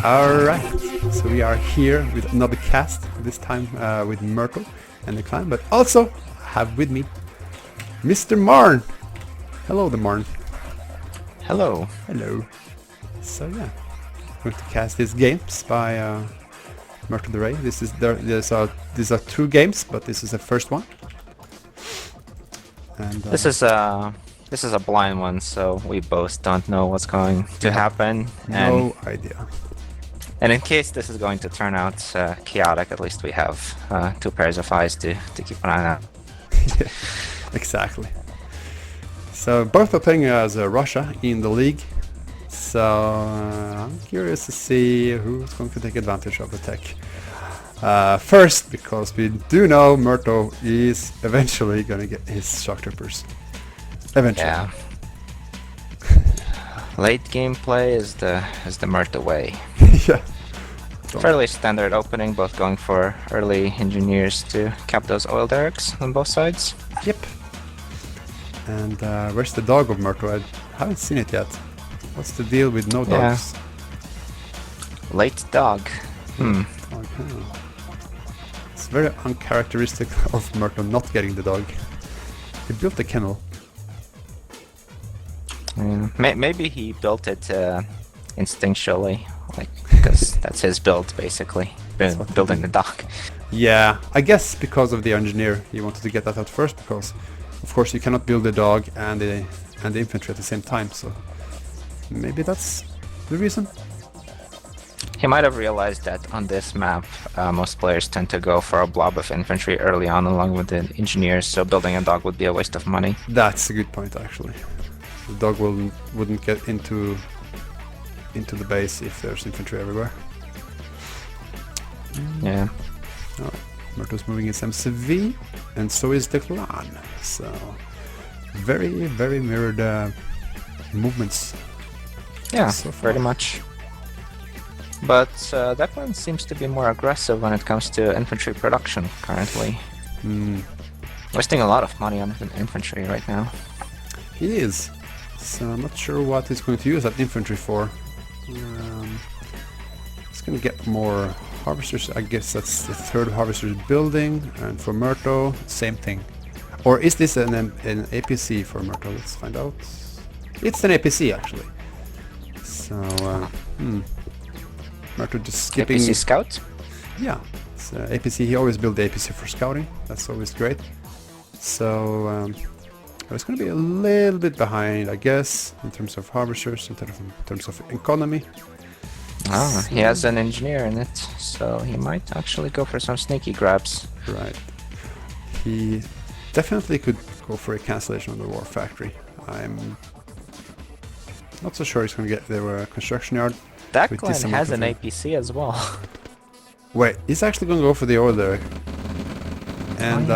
Alright, so we are here with another cast, this time with Murto and Declan, but also have with me Mr. Marn. Hello, the Marn. Hello. Hello. So yeah, going to cast these games by Murto the Ray. These are two games, but this is the first one. And This is a blind one, so we both don't know what's going to happen. No idea. And in case this is going to turn out chaotic, at least we have two pairs of eyes to keep an eye on. Yeah, exactly. So both are playing as Russia in the league. So I'm curious to see who's going to take advantage of the tech. First, because we do know Murto is eventually going to get his shock troopers. Eventually. Yeah. Late gameplay is the Murto way. Yeah. Fairly standard opening, both going for early engineers to cap those oil derricks on both sides. Yep. And where's the dog of Murto? I haven't seen it yet. What's the deal with no dogs? Late dog. Okay. It's very uncharacteristic of Murto not getting the dog. He built a kennel. Maybe he built it instinctually, because that's his build basically, building the dock. Yeah, I guess because of the engineer, he wanted to get that out first, because of course you cannot build the dog and the infantry at the same time, so maybe that's the reason. He might have realized that on this map, most players tend to go for a blob of infantry early on along with the engineers, so building a dog would be a waste of money. That's a good point, actually. The dog wouldn't get into the base if there's infantry everywhere. Yeah. Oh, Murto's moving his MCV, and so is Declan. So very, very mirrored movements. Yeah, so far. pretty much. But Declan seems to be more aggressive when it comes to infantry production currently. Wasting a lot of money on infantry right now. He is. So I'm not sure what he's going to use that infantry for. He's going to get more harvesters. I guess that's the third harvesters building. And for Murto, same thing. Or is this an APC for Murto? Let's find out. It's an APC actually. So Murto just skipping. APC scout? Yeah, it's APC. He always built the APC for scouting. That's always great. So it's going to be a little bit behind, I guess, in terms of harvesters, in terms of economy. Oh, he has an engineer in it, so he might actually go for some sneaky grabs. Right. He definitely could go for a cancellation of the war factory. I'm not so sure he's going to get the construction yard. Declan has an APC as well. Wait, he's actually going to go for the oil derrick. And,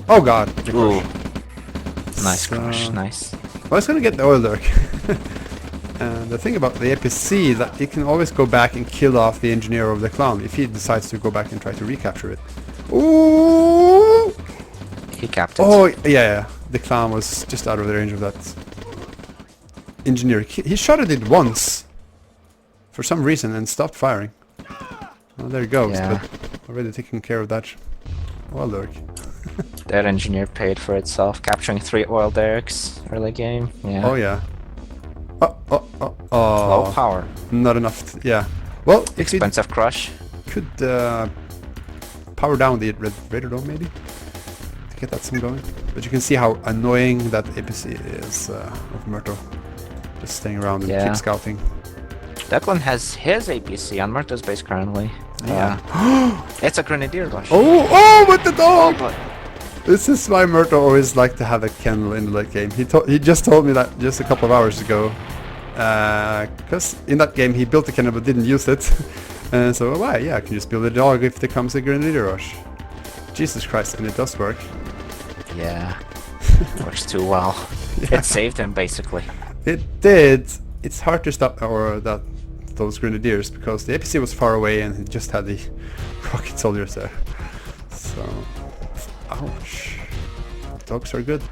oh god! Ooh. Nice So, crush, nice. Well, it's going to get the oil derrick. And the thing about the APC is that it can always go back and kill off the engineer of the clan if he decides to go back and try to recapture it. Ooh! He capped it. Oh, yeah. The clan was just out of the range of that engineer. He shot at it once for some reason and stopped firing. Well, there he goes, Yeah. but already taking care of that oil derrick. That engineer paid for itself, capturing 3 oil derricks early game. Yeah. Oh, yeah. Low power. Not enough. Yeah. Well, if Expensive crush. could power down the red radar dome maybe to get that sim going. But you can see how annoying that APC is of Murto. Just staying around and keep scouting. Declan has his APC on Murto's base currently. Yeah. It's a grenadier rush. Oh, with the dog! But This is why Murto always liked to have a kennel in the late game. He just told me that just a couple of hours ago. Because in that game he built a kennel but didn't use it. And so, why? Yeah, I can just build a dog if there comes a grenadier rush. Jesus Christ, and it does work. yeah, works too well. Yeah. It saved him basically. It did. It's hard to stop those grenadiers because the APC was far away and it just had the rocket soldiers there. So, ouch. Dogs are good.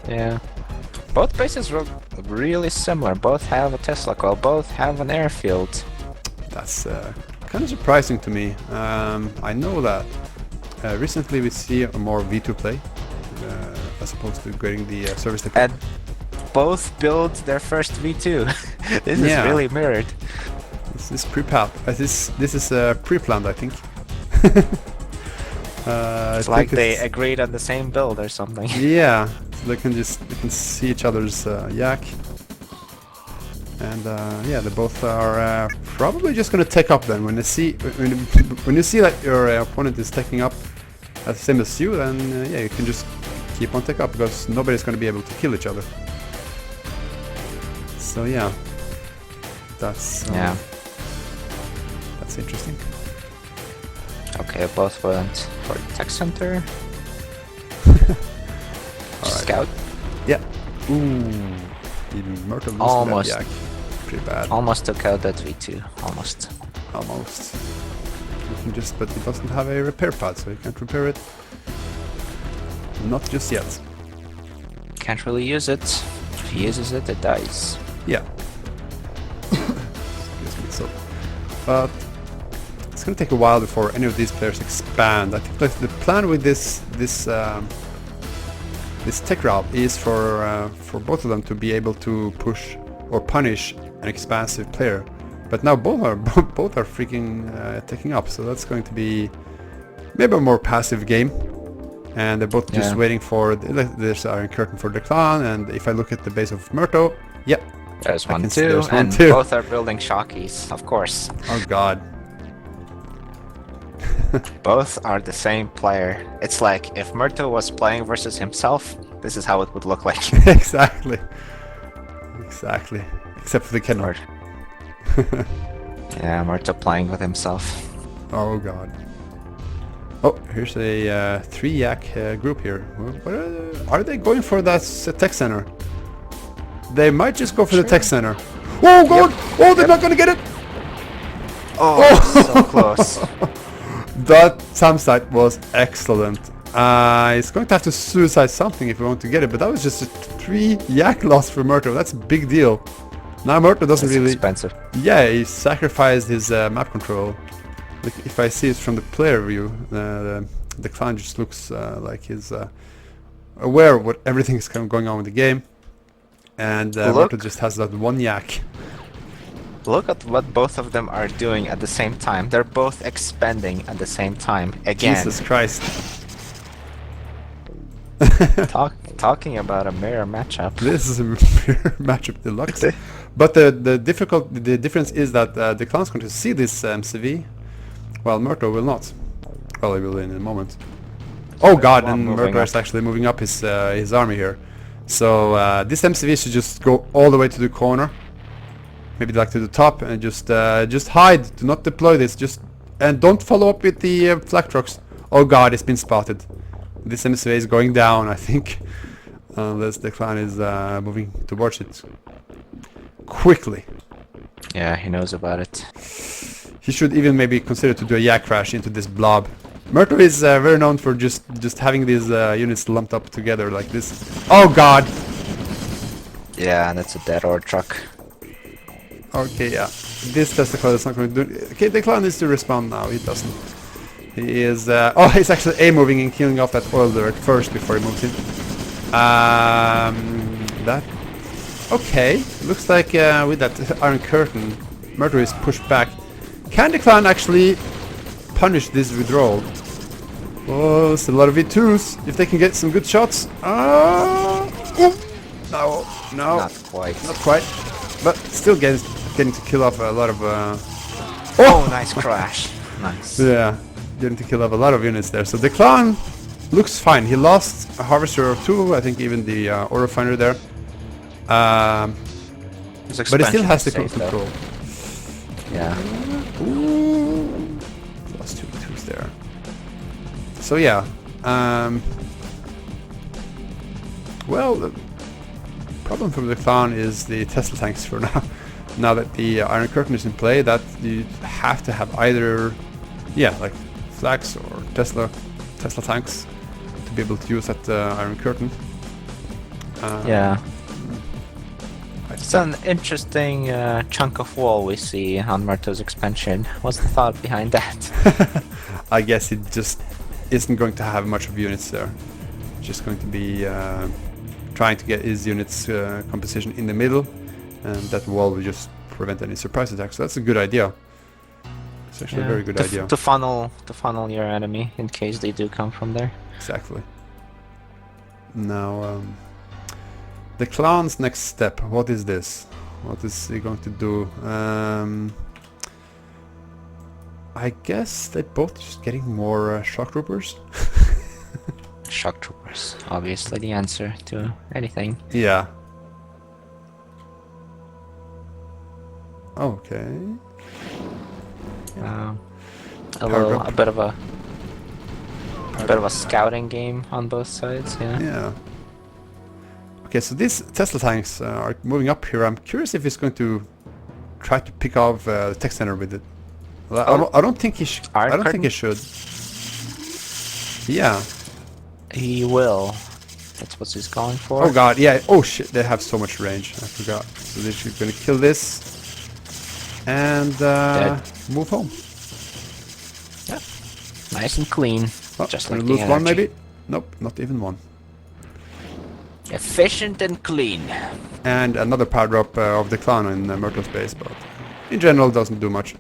Yeah. Both bases look really similar. Both have a Tesla coil. Both have an airfield. That's kind of surprising to me. I know that recently we see more V2 play as opposed to getting the service tech. And both build their first V2. This is really mirrored. This is pre-planned. This is pre-planned, I think. It's like they agreed on the same build or something. Yeah, so they can see each other's yak, and yeah, they both are probably just gonna take up. Then when you see that your opponent is taking up at the same as you, then yeah, you can just keep on take up because nobody's gonna be able to kill each other. So yeah, that's that's interesting. Okay, both went for tech center. Scout. Yeah. Ooh. Even Murto Almost. That, pretty bad. Almost took out that V2. Almost. Almost. You can just, but it doesn't have a repair pad, so you can't repair it. Not just yet. Can't really use it. If he uses it, it dies. Yeah. Excuse me. So, but it's gonna take a while before any of these players expand. I think the plan with this tech route is for both of them to be able to push or punish an expansive player. But now both are freaking taking up, so that's going to be maybe a more passive game. And they're both just waiting for there's Iron Curtain for Declan, and if I look at the base of Murto, yeah, there's one too, and both are building Shockies, of course. Oh god. Both are the same player. It's like if Murto was playing versus himself, this is how it would look like. Exactly. Exactly. Except for the kennel. Yeah, Murto playing with himself. Oh god. Oh, here's a 3 yak group here. What are they going for that tech center? They might just go for the tech center. Oh god! Yep. Oh, they're not gonna get it! Oh, so close. That site was excellent. He's going to have to suicide something if we want to get it, but that was just a 3 yak loss for Murto. That's a big deal. Now Murto doesn't really... expensive. Yeah, he sacrificed his map control. Like, if I see it from the player view, the clan just looks like he's aware of what everything is kind of going on with the game. And Murto just has that 1 yak. Look at what both of them are doing at the same time. They're both expanding at the same time. Again. Jesus Christ. Talking about a mirror matchup. This is a mirror matchup deluxe. But the difference is that the clan's going to see this MCV, while Murto will not. Well, he will in a moment. Oh god, and Murto is actually moving up his army here. So this MCV should just go all the way to the corner. Maybe like to the top and just hide. Do not deploy this. And don't follow up with the flak trucks. Oh god, it's been spotted. This MCV is going down, I think. Unless the clan is moving towards it quickly. Yeah, he knows about it. He should even maybe consider to do a yak crash into this blob. Murto is very known for just having these units lumped up together like this. Oh god! Yeah, that's a dead ore truck. Okay, yeah. This Tesla is not going to do it. Okay, the clan needs to respond now. He doesn't. He is... oh, he's actually A-moving and killing off that oil dirt first before he moves in. That... Okay. Looks like with that Iron Curtain, Murto is pushed back. Can the clan actually punish this withdrawal? Oh, it's a lot of V2s. If they can get some good shots. No, no. Not quite. Not quite. But still getting to kill off a lot of... Oh, nice crash. Nice. Yeah, getting to kill off a lot of units there. So the clan looks fine. He lost a harvester or 2, I think even the ore refiner there. But he still has the control. Yeah. Ooh. Lost 2 V2s there. So yeah. Well, the problem for the clan is the Tesla tanks for now. Now that the Iron Curtain is in play, that you have to have either, yeah, like flags or Tesla tanks to be able to use that Iron Curtain. Yeah. I It's an interesting chunk of wall we see on Murto's expansion. What's the thought behind that? I guess it just isn't going to have much of units there. Just going to be trying to get his units composition in the middle, and that wall will just prevent any surprise attacks. So that's a good idea. It's actually a very good idea. To funnel your enemy in case they do come from there. Exactly. Now, the clan's next step. What is this? What is he going to do? I guess they're both just getting more shock troopers. Shock troopers, obviously the answer to anything. Yeah. Okay. A bit of a scouting game on both sides. Yeah. Yeah. Okay, so these Tesla tanks are moving up here. I'm curious if he's going to try to pick off the tech center with it. Well, I don't think he should. I don't think he should. Yeah. He will. That's what he's going for. Oh god, yeah. Oh shit, they have so much range. I forgot. So they're just gonna kill this and move home. Yeah. Nice and clean. Oh, just gonna like lose the one energy. maybe? Nope, not even one. Efficient and clean. And another power drop of the clan in Murto's base, but in general doesn't do much.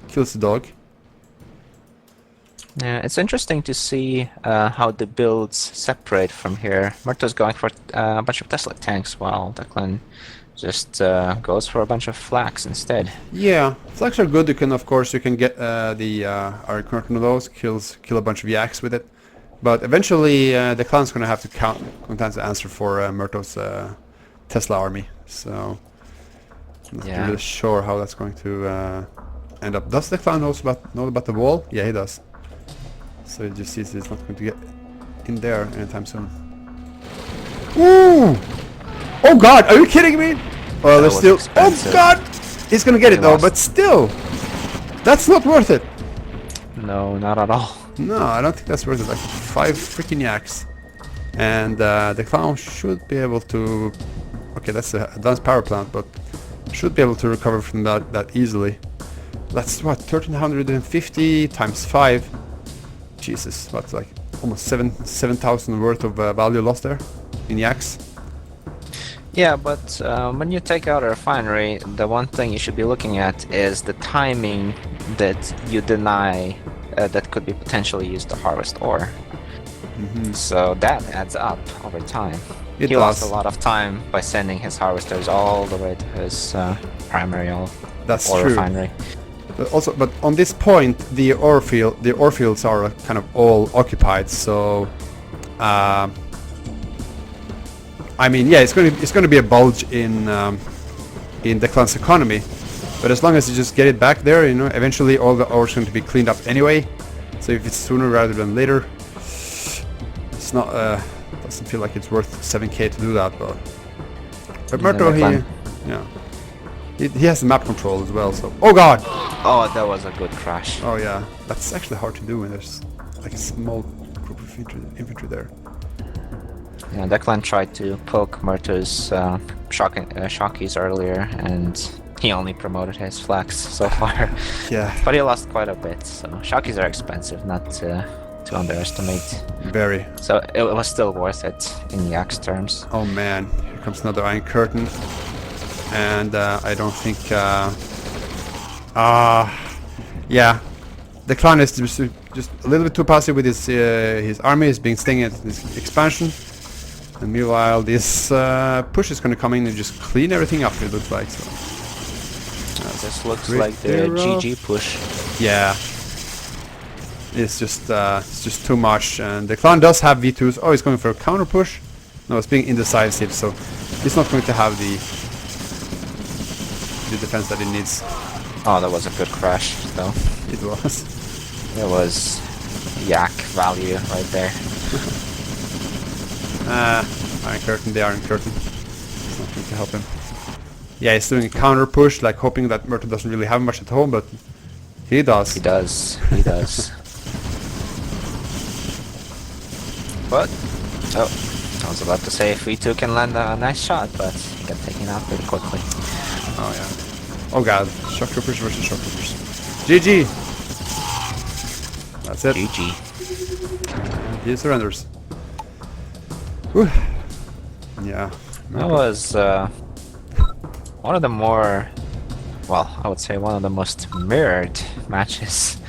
Kills the dog. Yeah, it's interesting to see how the builds separate from here. Murto's going for a bunch of Tesla tanks, while Declan just goes for a bunch of flax instead. Yeah, flags are good. You can, of course, you can get the Iron Curtain of those, kill a bunch of yaks with it. But eventually, the clan's gonna have to answer for Murto's Tesla army. So, I'm not really sure how that's going to end up. Does the clan know about the wall? Yeah, he does. So he just sees he's not going to get in there anytime soon. Ooh! Oh god, are you kidding me? Well, there's still... expensive. Oh god! He's gonna get it though, but still! That's not worth it! No, not at all. No, I don't think that's worth it. Like 5 freaking yaks. And the clown should be able to... Okay, that's the advanced power plant, but should be able to recover from that easily. That's what, 1350 times 5. Jesus, what's like almost 7,000 worth of value lost there in yaks. Yeah, but when you take out a refinery, the one thing you should be looking at is the timing that you deny that could be potentially used to harvest ore. So that adds up over time. He lost a lot of time by sending his harvesters all the way to his primary ore refinery. But on this point, the ore fields are kind of all occupied. So, I mean, yeah, it's going to be a bulge in Declan's economy. But as long as you just get it back there, you know, eventually all the ore is going to be cleaned up anyway. So if it's sooner rather than later, it's not. Doesn't feel like it's worth 7k to do that. But Murto, he has the map control as well. So, oh god. Oh, that was a good crash. Oh yeah, that's actually hard to do when there's like a small group of infantry there. Yeah, Declan tried to poke Murto's shockies earlier, and he only promoted his flax so far. Yeah. But he lost quite a bit, so shockies are expensive, not to underestimate. Very. So it was still worth it in Yak's terms. Oh man, here comes another Iron Curtain. And I don't think... yeah. The clan is just a little bit too passive with his army. He's being staying at this expansion. And meanwhile, this push is going to come in and just clean everything up, it looks like. So. This looks like the GG push. Yeah. It's just too much. And the clan does have V2s. Oh, he's going for a counter push. No, it's being indecisive, so he's not going to have the defense that it needs. Oh, that was a good crash, though. It was. There was yak value right there. Iron Curtain, the Iron Curtain. It's not going to help him. Yeah, he's doing a counter push, like hoping that Murto doesn't really have much at home, but he does. He does. He does. But I was about to say if V2 can land a nice shot, but he got taken out pretty quickly. Oh yeah. Oh god. Shock troopers versus shock troopers. GG. That's it. GG. He surrenders. Whew. Yeah. That was one of the more, well, I would say one of the most mirrored matches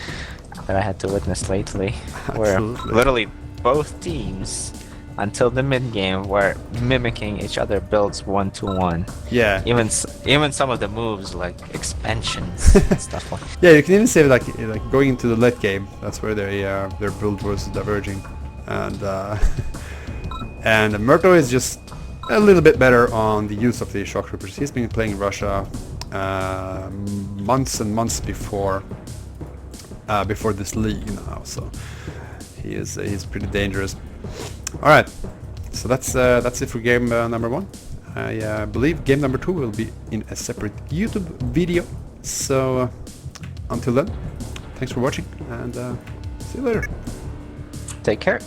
that I had to witness lately, where Absolutely. literally both teams, until the mid game, were mimicking each other builds 1-to-1. Yeah. Even some of the moves like expansions and stuff like. Yeah, you can even say like going into the late game, that's where their build was diverging, and and Murto is just a little bit better on the use of the shock troopers. He's been playing Russia months and months before this league now, so he's pretty dangerous. All right, so that's it for game number 1. I believe game number 2 will be in a separate YouTube video. So until then, thanks for watching, and see you later. Take care.